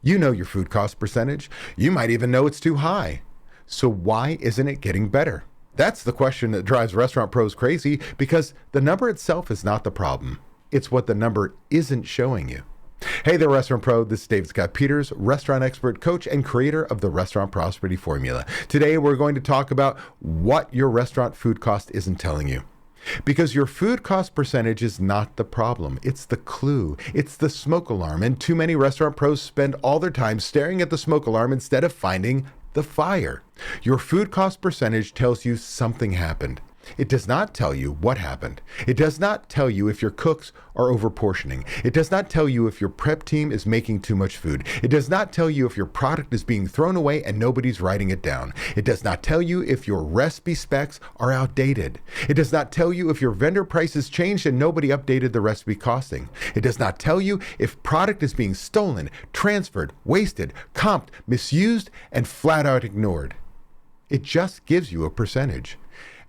You know your food cost percentage. You might even know it's too high. So why isn't it getting better? That's the question that drives restaurant pros crazy, because the number itself is not the problem. It's what the number isn't showing you. Hey there, Restaurant Pro. This is David Scott Peters, restaurant expert, coach, and creator of the Restaurant Prosperity Formula. Today, we're going to talk about what your restaurant food cost isn't telling you. Because your food cost percentage is not the problem. It's the clue. It's the smoke alarm. And too many restaurant pros spend all their time staring at the smoke alarm instead of finding the fire. Your food cost percentage tells you something happened. It does not tell you what happened. It does not tell you if your cooks are overportioning. It does not tell you if your prep team is making too much food. It does not tell you if your product is being thrown away and nobody's writing it down. It does not tell you if your recipe specs are outdated. It does not tell you if your vendor prices changed and nobody updated the recipe costing. It does not tell you if product is being stolen, transferred, wasted, comped, misused, and flat out ignored. It just gives you a percentage.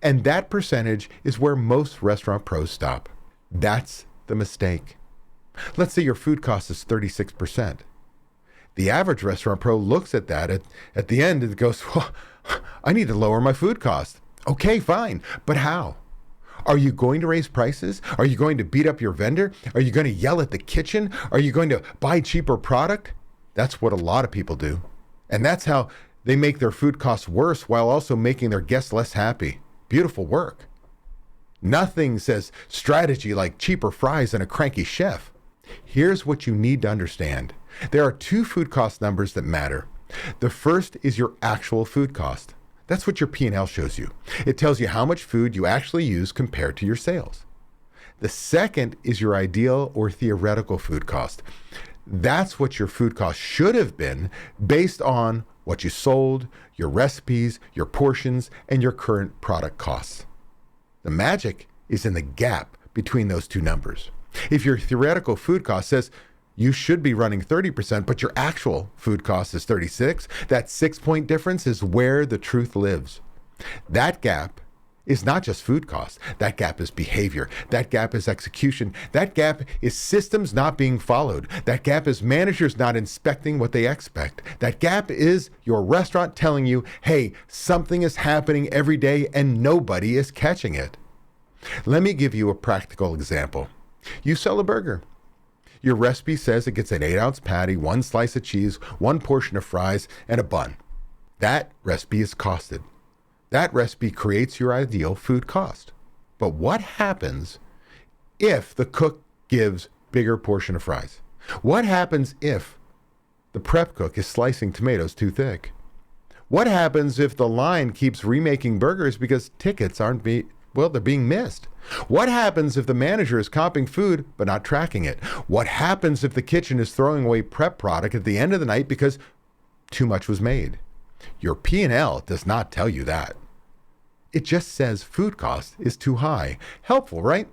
And that percentage is where most restaurant pros stop. That's the mistake. Let's say your food cost is 36%. The average restaurant pro looks at that at the end and goes, well, I need to lower my food cost. Okay, fine. But how? Are you going to raise prices? Are you going to beat up your vendor? Are you going to yell at the kitchen? Are you going to buy cheaper product? That's what a lot of people do. And that's how they make their food costs worse while also making their guests less happy. Beautiful work. Nothing says strategy like cheaper fries and a cranky chef. Here's what you need to understand. There are two food cost numbers that matter. The first is your actual food cost. That's what your P&L shows you. It tells you how much food you actually use compared to your sales. The second is your ideal or theoretical food cost. That's what your food cost should have been based on what you sold, your recipes, your portions, and your current product costs. The magic is in the gap between those two numbers. If your theoretical food cost says you should be running 30%, but your actual food cost is 36, that 6-point difference is where the truth lives. That gap is not just food cost. That gap is behavior. That gap is execution. That gap is systems not being followed. That gap is managers not inspecting what they expect. That gap is your restaurant telling you, hey, something is happening every day and nobody is catching it. Let me give you a practical example. You sell a burger. Your recipe says it gets an 8-ounce patty, 1 slice of cheese, 1 portion of fries, and a bun. That recipe is costed. That recipe creates your ideal food cost. But what happens if the cook gives bigger portion of fries? What happens if the prep cook is slicing tomatoes too thick? What happens if the line keeps remaking burgers because tickets they're being missed? What happens if the manager is comping food but not tracking it? What happens if the kitchen is throwing away prep product at the end of the night because too much was made? Your P&L does not tell you that. It just says food cost is too high. Helpful, right?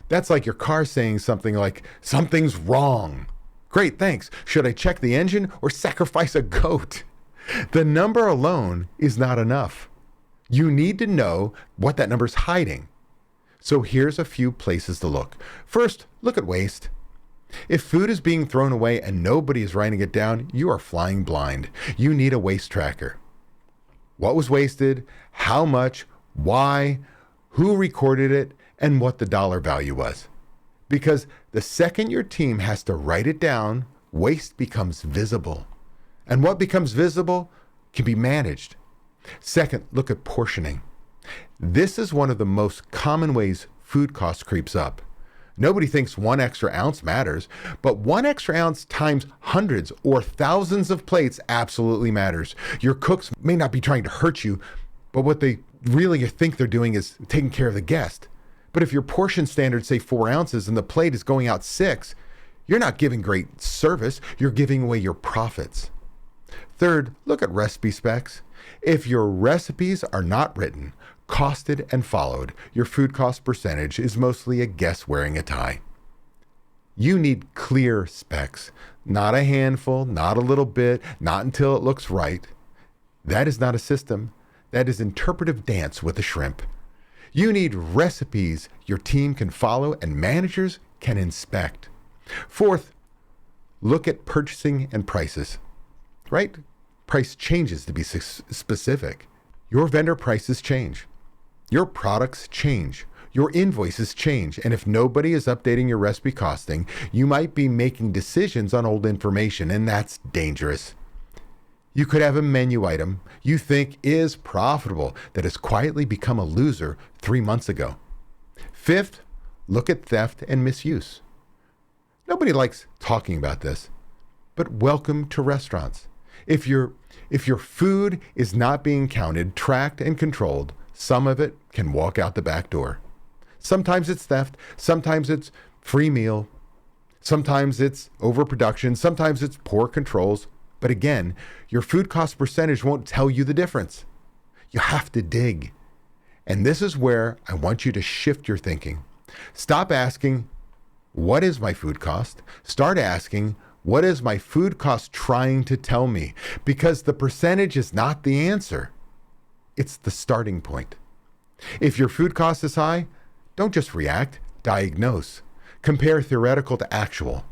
That's like your car saying something like, something's wrong. Great, thanks. Should I check the engine or sacrifice a goat? The number alone is not enough. You need to know what that number's hiding. So here's a few places to look. First, look at waste. If food is being thrown away and nobody is writing it down, you are flying blind. You need a waste tracker. What was wasted, how much, why, who recorded it, and what the dollar value was. Because the second your team has to write it down, waste becomes visible. And what becomes visible can be managed. Second, look at portioning. This is one of the most common ways food cost creeps up. Nobody thinks 1 extra ounce matters, but 1 extra ounce times hundreds or thousands of plates absolutely matters. Your cooks may not be trying to hurt you, but what they really think they're doing is taking care of the guest. But if your portion standards say 4 ounces and the plate is going out 6, you're not giving great service, you're giving away your profits. Third, look at recipe specs. If your recipes are not written, costed, and followed, your food cost percentage is mostly a guest wearing a tie. You need clear specs, not a handful, not a little bit, not until it looks right. That is not a system. That is interpretive dance with a shrimp. You need recipes your team can follow and managers can inspect. Fourth, Look at purchasing and prices, right? Price changes, to be specific. Your vendor prices change. Your products change. Your invoices change. And if nobody is updating your recipe costing, you might be making decisions on old information, and that's dangerous. You could have a menu item you think is profitable that has quietly become a loser 3 months ago. Fifth, look at theft and misuse. Nobody likes talking about this, but welcome to restaurants. If your food is not being counted, tracked, and controlled, some of it can walk out the back door. Sometimes it's theft, sometimes it's free meal, sometimes it's overproduction, sometimes it's poor controls. But again, your food cost percentage won't tell you the difference. You have to dig. And this is where I want you to shift your thinking. Stop asking, what is my food cost? Start asking, what is my food cost trying to tell me? Because the percentage is not the answer. It's the starting point. If your food cost is high, don't just react, diagnose. Compare theoretical to actual.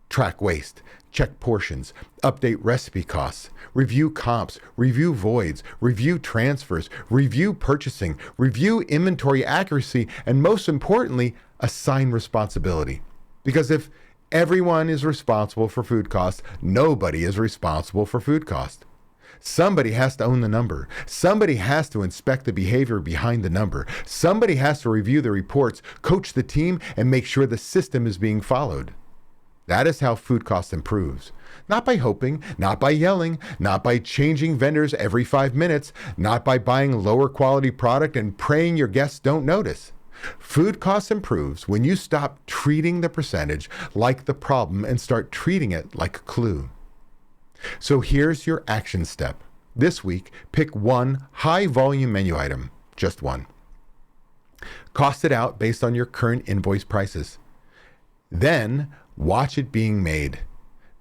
Track waste, check portions, update recipe costs, review comps, review voids, review transfers, review purchasing, review inventory accuracy, and most importantly, assign responsibility. Because if everyone is responsible for food costs, nobody is responsible for food cost. Somebody has to own the number. Somebody has to inspect the behavior behind the number. Somebody has to review the reports, coach the team, and make sure the system is being followed. That is how food cost improves. Not by hoping, not by yelling, not by changing vendors every 5 minutes, not by buying lower quality product and praying your guests don't notice. Food cost improves when you stop treating the percentage like the problem and start treating it like a clue. So here's your action step. This week, pick one high volume menu item, just one. Cost it out based on your current invoice prices. Then watch it being made.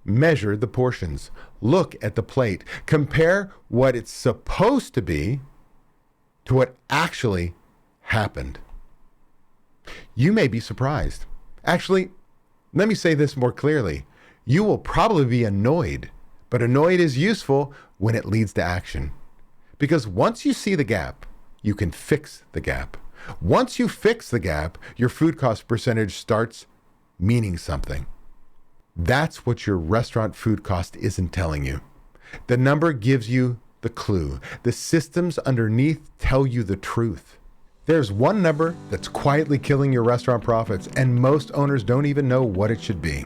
Measure the portions. Look at the plate. Compare what it's supposed to be to what actually happened. You may be surprised. Actually, let me say this more clearly. You will probably be annoyed, but annoyed is useful when it leads to action. Because once you see the gap, you can fix the gap. Once you fix the gap, your food cost percentage starts meaning something. That's what your restaurant food cost isn't telling you. The number gives you the clue. The systems underneath tell you the truth. There's one number that's quietly killing your restaurant profits, and most owners don't even know what it should be.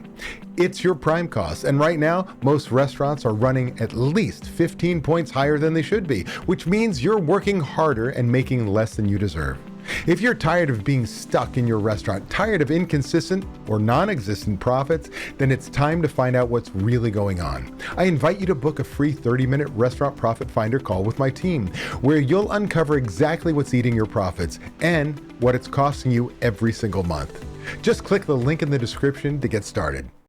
It's your prime cost, and right now, most restaurants are running at least 15 points higher than they should be, which means you're working harder and making less than you deserve. If you're tired of being stuck in your restaurant, tired of inconsistent or non-existent profits, then it's time to find out what's really going on. I invite you to book a free 30-minute Restaurant Profit Finder call with my team, where you'll uncover exactly what's eating your profits and what it's costing you every single month. Just click the link in the description to get started.